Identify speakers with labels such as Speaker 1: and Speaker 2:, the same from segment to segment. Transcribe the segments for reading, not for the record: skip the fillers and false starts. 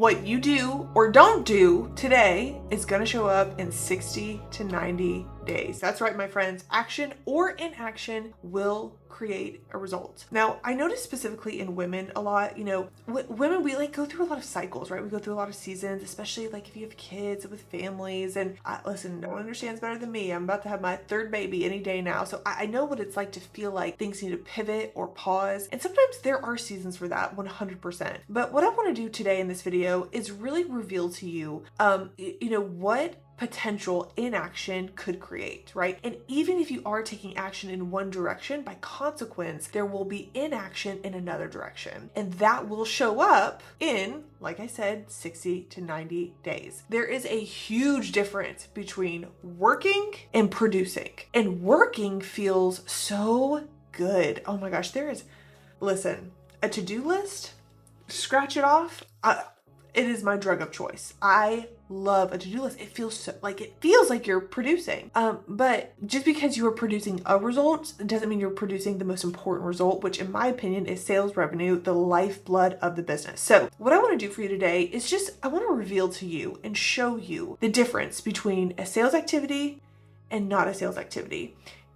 Speaker 1: What you do or don't do today is going to show up in 60 to 90 days. That's right, my friends. Action or inaction will create a result. Now, I notice specifically in women a lot, women, we go through a lot of cycles, right? We go through a lot of seasons, especially if you have kids with families. And listen, no one understands better than me. I'm about to have my third baby any day now. So I know what it's like to feel like things need to pivot or pause. And sometimes there are seasons for that, 100%. But what I want to do today in this video is really reveal to you, what potential inaction could create, right? And even if you are taking action in one direction, by consequence, there will be inaction in another direction. And that will show up in, like I said, 60 to 90 days. There is a huge difference between working and producing. And working feels so good. Oh my gosh, listen, a to-do list, scratch it off. It is my drug of choice. I love a to-do list. It feels like you're producing. But just because you are producing a result doesn't mean you're producing the most important result, which in my opinion is sales revenue, the lifeblood of the business. So what I want to do for you today is I want to reveal to you and show you the difference between a sales activity and not a sales activity.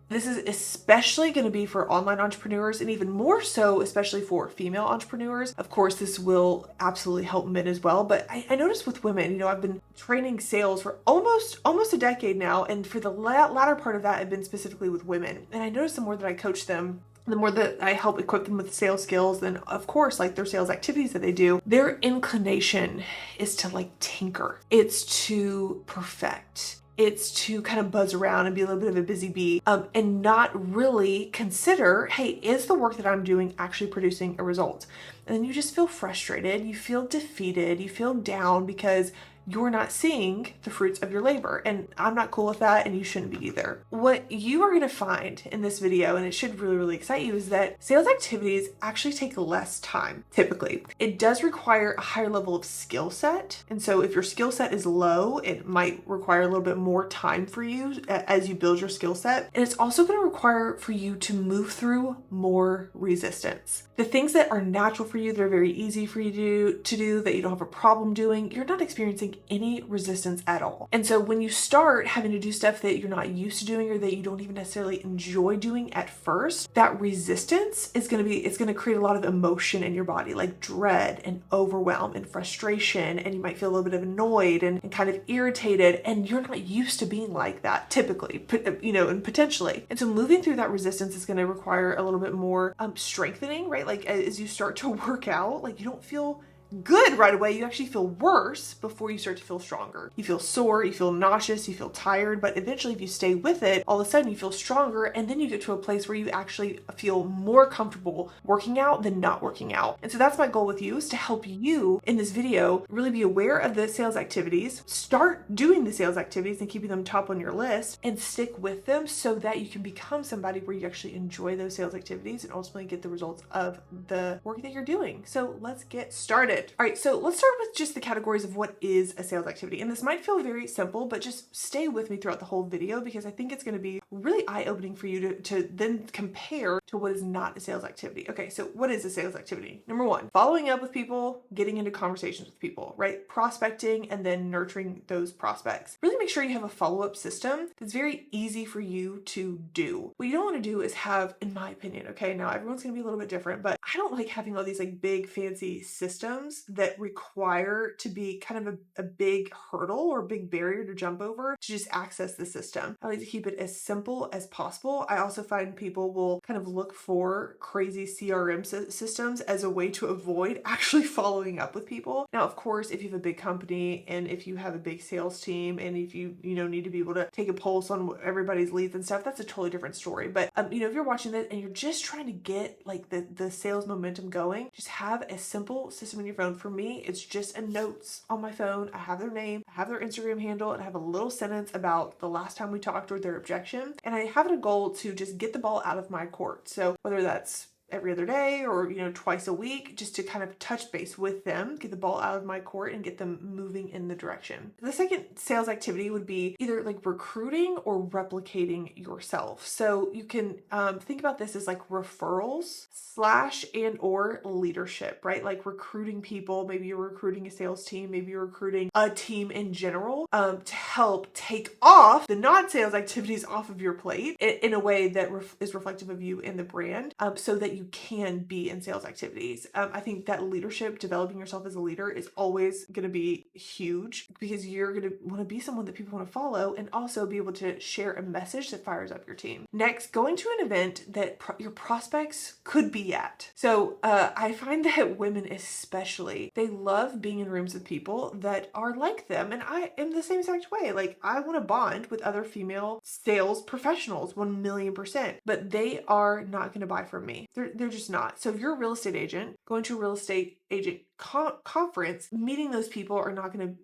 Speaker 1: This is especially going to be for online entrepreneurs, and even more so, especially for female entrepreneurs. Of course, this will absolutely help men as well. But I noticed with women, I've been training sales for almost a decade now. And for the latter part of that, I've been specifically with women. And I noticed the more that I coach them, the more that I help equip them with sales skills, then of course, their sales activities that they do, their inclination is to tinker. It's to perfect. It's to kind of buzz around and be a little bit of a busy bee, and not really consider, hey, is the work that I'm doing actually producing a result? And then you just feel frustrated, you feel defeated, you feel down because you're not seeing the fruits of your labor. And I'm not cool with that, and you shouldn't be either. What you are gonna find in this video, and it should really, really excite you, is that sales activities actually take less time, typically. It does require a higher level of skill set. And so if your skill set is low, it might require a little bit more time for you as you build your skill set. And it's also gonna require for you to move through more resistance. The things that are natural for you, that are very easy for you to do, that you don't have a problem doing, you're not experiencing any resistance at all. And so when you start having to do stuff that you're not used to doing or that you don't even necessarily enjoy doing at first, that resistance is going to create a lot of emotion in your body, like dread and overwhelm and frustration. And you might feel a little bit of annoyed and kind of irritated. And you're not used to being like that typically, and potentially. And so moving through that resistance is going to require a little bit more strengthening, right? As you start to work out, you don't feel good right away. You actually feel worse before you start to feel stronger. You feel sore, you feel nauseous, you feel tired, but eventually if you stay with it, all of a sudden you feel stronger, and then you get to a place where you actually feel more comfortable working out than not working out. And so that's my goal with you, is to help you in this video really be aware of the sales activities, start doing the sales activities and keeping them top on your list, and stick with them so that you can become somebody where you actually enjoy those sales activities and ultimately get the results of the work that you're doing. So let's get started. All right, so let's start with just the categories of what is a sales activity. And this might feel very simple, but just stay with me throughout the whole video because I think it's going to be really eye-opening for you to then compare to what is not a sales activity. Okay, so what is a sales activity? Number one, following up with people, getting into conversations with people, right? Prospecting and then nurturing those prospects. Really make sure you have a follow-up system that's very easy for you to do. What you don't want to do is have, in my opinion, okay, now everyone's going to be a little bit different, but I don't like having all these big fancy systems that require to be kind of a big hurdle or a big barrier to jump over to just access the system. I like to keep it as simple as possible. I also find people will kind of look for crazy CRM systems as a way to avoid actually following up with people. Now, of course, if you have a big company and if you have a big sales team and if you need to be able to take a pulse on everybody's leads and stuff, that's a totally different story. But if you're watching this and you're just trying to get the sales momentum going, just have a simple system in your phone. For me, it's just a notes on my phone. I have their name, I have their Instagram handle, and I have a little sentence about the last time we talked or their objection. And I have a goal to just get the ball out of my court. So whether that's every other day or, twice a week, just to kind of touch base with them, get the ball out of my court and get them moving in the direction. The second sales activity would be either like recruiting or replicating yourself. So you can think about this as like referrals / and or leadership, right? Like recruiting people, maybe you're recruiting a sales team, maybe you're recruiting a team in general, to help take off the non-sales activities off of your plate in a way that is reflective of you and the brand, so that you can be in sales activities. I think that leadership, developing yourself as a leader, is always going to be huge, because you're going to want to be someone that people want to follow and also be able to share a message that fires up your team. Next, going to an event that your prospects could be at. So I find that women especially, they love being in rooms with people that are like them. And I am the same exact way. Like, I want to bond with other female sales professionals 1,000,000%, but they are not going to buy from me. They're just not. So if you're a real estate agent, going to a real estate agent conference, meeting those people are not going to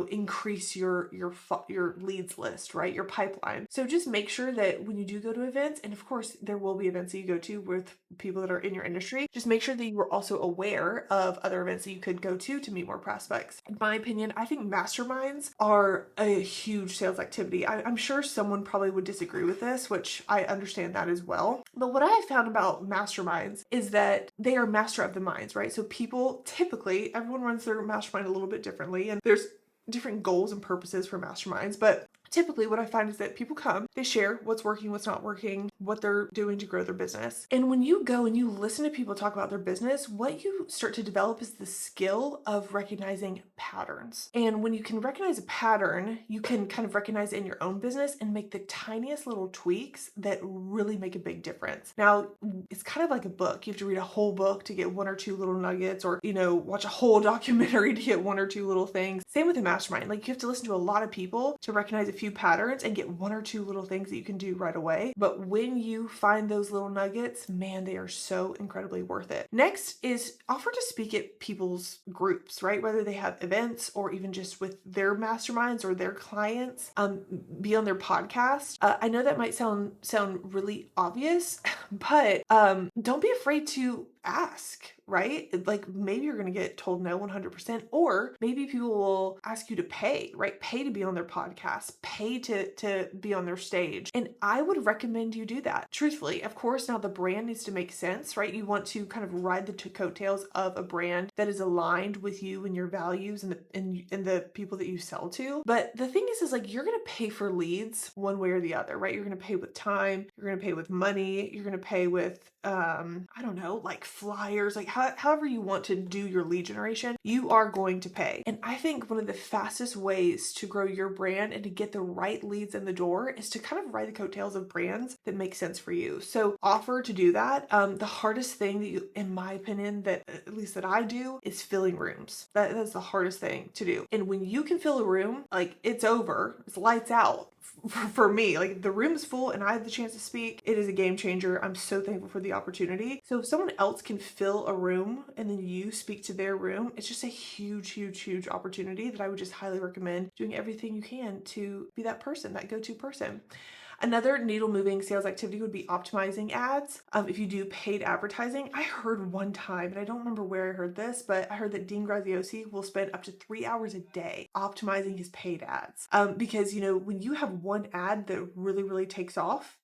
Speaker 1: increase your leads list, right? Your pipeline. So just make sure that when you do go to events, and of course there will be events that you go to with people that are in your industry, just make sure that you are also aware of other events that you could go to meet more prospects. In my opinion, I think masterminds are a huge sales activity. I'm sure someone probably would disagree with this, which I understand that as well. But what I have found about masterminds is that they are master of the minds, right? So people typically, everyone runs their mastermind a little bit differently, and there's different goals and purposes for masterminds, but typically what I find is that people come, they share what's working, what's not working, what they're doing to grow their business. And when you go and you listen to people talk about their business, what you start to develop is the skill of recognizing patterns. And when you can recognize a pattern, you can kind of recognize it in your own business and make the tiniest little tweaks that really make a big difference. Now, it's kind of like a book. You have to read a whole book to get one or two little nuggets, or, watch a whole documentary to get one or two little things. Same with a mastermind. Like, you have to listen to a lot of people to recognize a few patterns and get one or two little things that you can do right away. But when you find those little nuggets, man, they are so incredibly worth it. Next is offer to speak at people's groups, right? Whether they have events or even just with their masterminds or their clients, be on their podcast. I know that might sound really obvious, but don't be afraid to ask, right? Like, maybe you're going to get told no 100%, or maybe people will ask you to pay, right? Pay to be on their podcast, pay to be on their stage. And I would recommend you do that. Truthfully, of course, now the brand needs to make sense, right? You want to kind of ride the coattails of a brand that is aligned with you and your values and the people that you sell to. But the thing is like, you're going to pay for leads one way or the other, right? You're going to pay with time, you're going to pay with money, you're going to pay with, I don't know, like flyers, like however you want to do your lead generation, you are going to pay. And I think one of the fastest ways to grow your brand and to get the right leads in the door is to kind of ride the coattails of brands that make sense for you. So offer to do that. The hardest thing that you, in my opinion, that at least that I do, is filling rooms. That's the hardest thing to do. And when you can fill a room, like, it's over, it's lights out. For me, like, the room's full and I have the chance to speak, it is a game changer. I'm so thankful for the opportunity. So if someone else can fill a room and then you speak to their room, it's just a huge opportunity that I would just highly recommend doing everything you can to be that person, that go-to person. Another needle-moving sales activity would be optimizing ads. If you do paid advertising, I heard one time, and I don't remember where I heard this, but I heard that Dean Graziosi will spend up to 3 hours a day optimizing his paid ads. Because, when you have one ad that really takes off,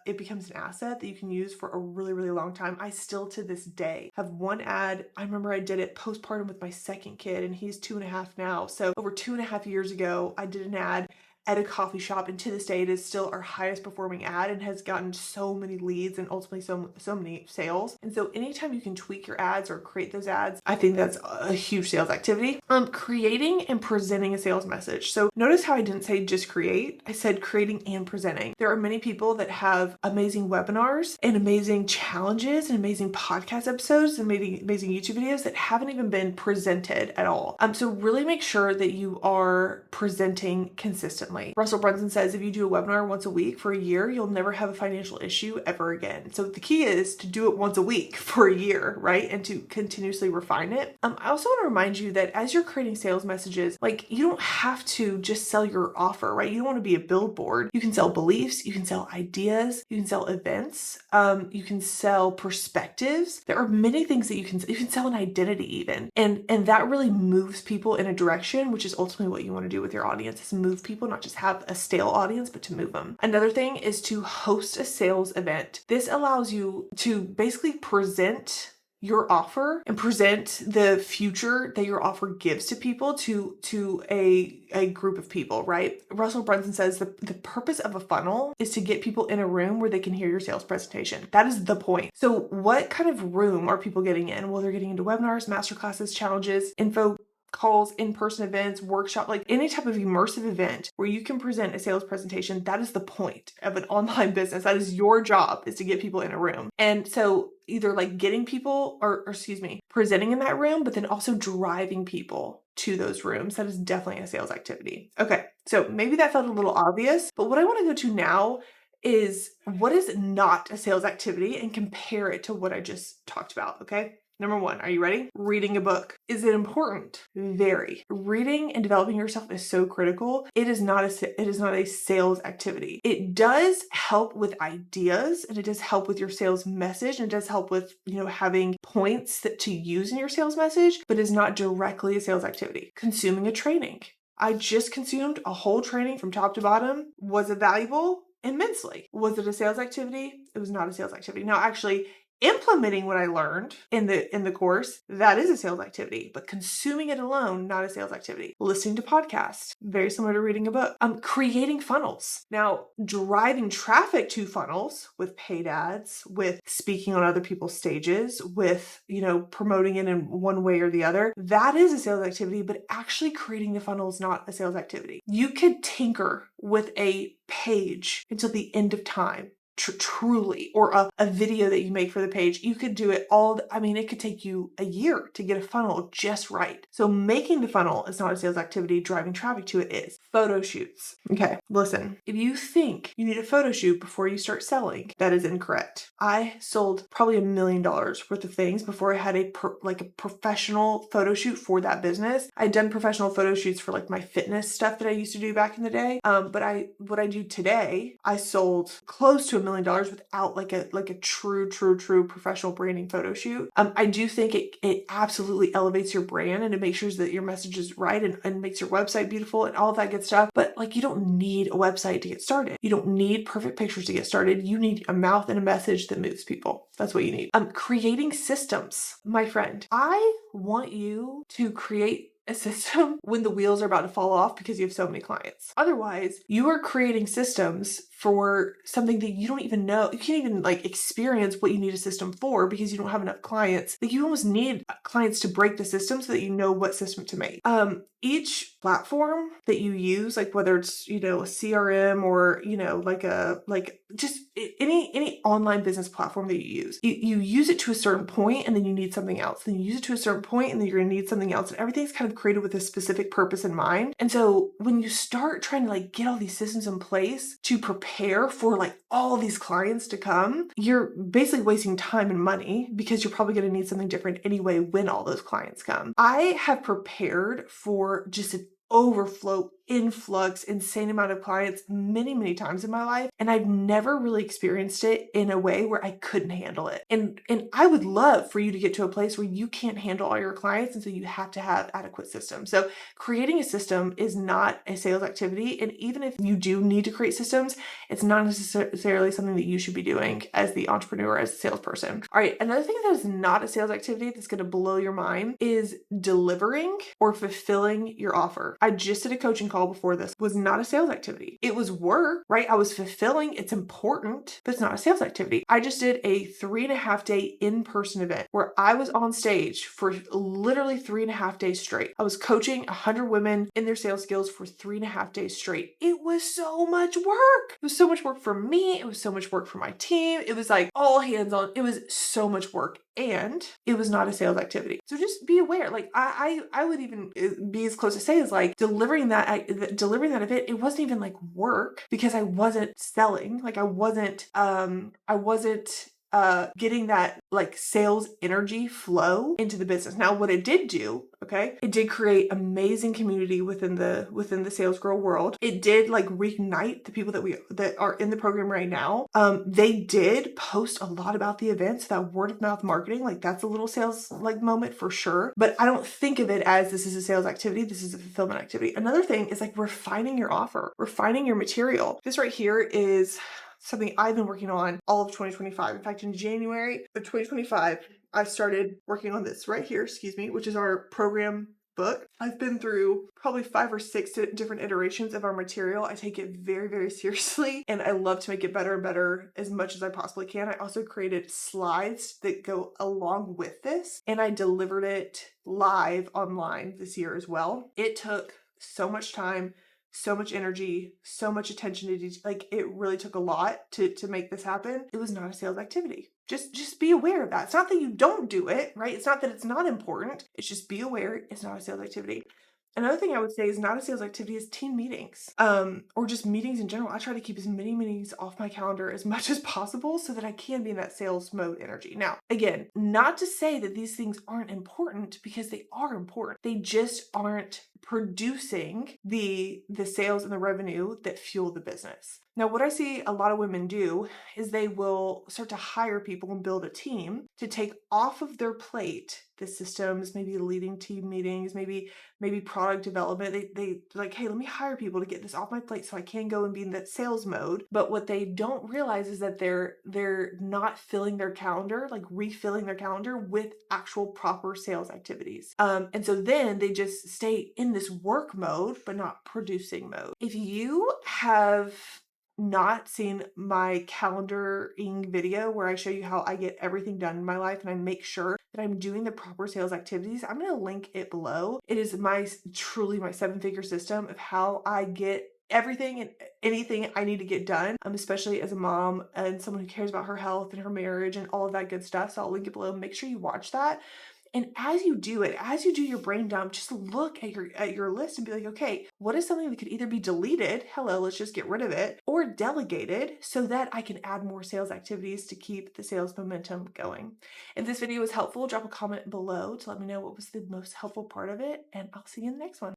Speaker 1: it becomes an asset that you can use for a really long time. I still, to this day, have one ad. I remember I did it postpartum with my second kid, and he's 2.5 now. So over 2.5 years ago, I did an ad at a coffee shop, and to this day it is still our highest performing ad and has gotten so many leads and ultimately so many sales. And so anytime you can tweak your ads or create those ads, I think that's a huge sales activity. Creating and presenting a sales message. So notice how I didn't say just create, I said creating and presenting. There are many people that have amazing webinars and amazing challenges and amazing podcast episodes and amazing YouTube videos that haven't even been presented at all. So really make sure that you are presenting consistently. consistently. Russell Brunson says if you do a webinar once a week for a year, you'll never have a financial issue ever again. So the key is to do it once a week for a year, right? And to continuously refine it. I also want to remind you that as you're creating sales messages, like you don't have to just sell your offer, right? You don't want to be a billboard. You can sell beliefs, you can sell ideas, you can sell events, you can sell perspectives. There are many things that you can sell an identity even. And that really moves people in a direction, which is ultimately what you want to do with your audience, is move people, not just have a stale audience, but to move them. Another thing is to host a sales event. This allows you to basically present your offer and present the future that your offer gives to people to a group of people, right? Russell Brunson says the purpose of a funnel is to get people in a room where they can hear your sales presentation. That is the point. So what kind of room are people getting in? Well, they're getting into webinars, masterclasses, challenges, info calls, in-person events, workshop, like any type of immersive event where you can present a sales presentation. That is the point of an online business. That is your job, is to get people in a room. And so either like getting people or presenting in that room, but then also driving people to those rooms. That is definitely a sales activity. Okay. So maybe that felt a little obvious, but what I want to go to now is what is not a sales activity and compare it to what I just talked about. Okay. Number one, are you ready? Reading a book. Is it important? Very. Reading and developing yourself is so critical. It is not a sales activity. It does help with ideas, and it does help with your sales message, and it does help with, having points to use in your sales message, but is not directly a sales activity. Consuming a training. I just consumed a whole training from top to bottom. Was it valuable? Immensely. Was it a sales activity? It was not a sales activity. Now, actually, implementing what I learned in the course, that is a sales activity, but consuming it alone, not a sales activity. Listening to podcasts, very similar to reading a book. Creating funnels. Now, driving traffic to funnels with paid ads, with speaking on other people's stages, with, promoting it in one way or the other, that is a sales activity, but actually creating the funnel is not a sales activity. You could tinker with a page until the end of time. Truly, or a video that you make for the page. You could do it it could take you a year to get a funnel just right. So making the funnel is not a sales activity. Driving traffic to it is. Photo shoots. Okay, listen, if you think you need a photo shoot before you start selling, that is incorrect. I sold probably $1 million worth of things before I had a professional photo shoot for that business. I'd done professional photo shoots for like my fitness stuff that I used to do back in the day. But what I do today, I sold close to $1 million without like a true professional branding photo shoot. I do think it absolutely elevates your brand, and it makes sure that your message is right and makes your website beautiful and all of that good stuff. But like, you don't need a website to get started. You don't need perfect pictures to get started. You need a mouth and a message that moves people. That's what you need. Creating systems. My friend, I want you to create a system when the wheels are about to fall off because you have so many clients. Otherwise, you are creating systems for something that you don't even know. You can't even experience what you need a system for because you don't have enough clients. Like, you almost need clients to break the system so that you know what system to make. Each platform that you use, like whether it's, a CRM or, just any online business platform that you use it to a certain point and then you need something else. Then you use it to a certain point and then you're going to need something else. And everything's kind of created with a specific purpose in mind. And so when you start trying to get all these systems in place to prepare for all these clients to come, you're basically wasting time and money because you're probably going to need something different anyway when all those clients come. I have prepared for just an influx, insane amount of clients many times in my life. And I've never really experienced it in a way where I couldn't handle it. And I would love for you to get to a place where you can't handle all your clients. And so you have to have adequate systems. So creating a system is not a sales activity. And even if you do need to create systems, it's not necessarily something that you should be doing as the entrepreneur, as a salesperson. All right. Another thing that is not a sales activity that's going to blow your mind is delivering or fulfilling your offer. I just did a coaching call before this. Was not a sales activity. It was work, right? I was fulfilling. It's important, but it's not a sales activity. I just did a 3.5 day in-person event where I was on stage for literally 3.5 days straight. I was coaching 100 women in their sales skills for 3.5 days straight. It was so much work. It was so much work for me. It was so much work for my team. It was all hands on. It was so much work. And it was not a sales activity. So just be aware. I would even be as close to say as like delivering that event, it wasn't even like work because I wasn't selling. Like I wasn't getting that like sales energy flow into the business. Now, what it did do, okay, it did create amazing community within the sales girl world. It did like reignite the people that are in the program right now. They did post a lot about the events, that word of mouth marketing, like that's a little sales like moment for sure. But I don't think of it as this is a sales activity. This is a fulfillment activity. Another thing is like refining your offer, refining your material. This right here is something I've been working on all of 2025. In fact, in January of 2025, I started working on this right here, which is our program book. I've been through probably 5 or 6 different iterations of our material. I take it very, very seriously, and I love to make it better and better as much as I possibly can. I also created slides that go along with this, and I delivered it live online this year as well. It took so much time, so much energy, so much attention to detail. Like it really took a lot to make this happen. It was not a sales activity. Just be aware of that. It's not that you don't do it, right? It's not that it's not important. It's just be aware it's not a sales activity. Another thing I would say is not a sales activity is team meetings, or just meetings in general. I try to keep as many meetings off my calendar as much as possible so that I can be in that sales mode energy. Now, again, not to say that these things aren't important, because they are important. They just aren't producing the sales and the revenue that fuel the business. Now, what I see a lot of women do is they will start to hire people and build a team to take off of their plate the systems, maybe leading team meetings, maybe product development. They like, hey, let me hire people to get this off my plate so I can go and be in that sales mode. But what they don't realize is that they're not filling their calendar, like refilling their calendar with actual proper sales activities. And so then they just stay in this work mode, but not producing mode. If you have not seen my calendaring video where I show you how I get everything done in my life and I make sure that I'm doing the proper sales activities, I'm going to link it below. It is truly my 7-figure system of how I get everything and anything I need to get done, especially as a mom and someone who cares about her health and her marriage and all of that good stuff. So I'll link it below. Make sure you watch that. And as you do it, as you do your brain dump, just look at your list and be like, okay, what is something that could either be deleted, hello, let's just get rid of it, or delegated so that I can add more sales activities to keep the sales momentum going. If this video was helpful, drop a comment below to let me know what was the most helpful part of it, and I'll see you in the next one.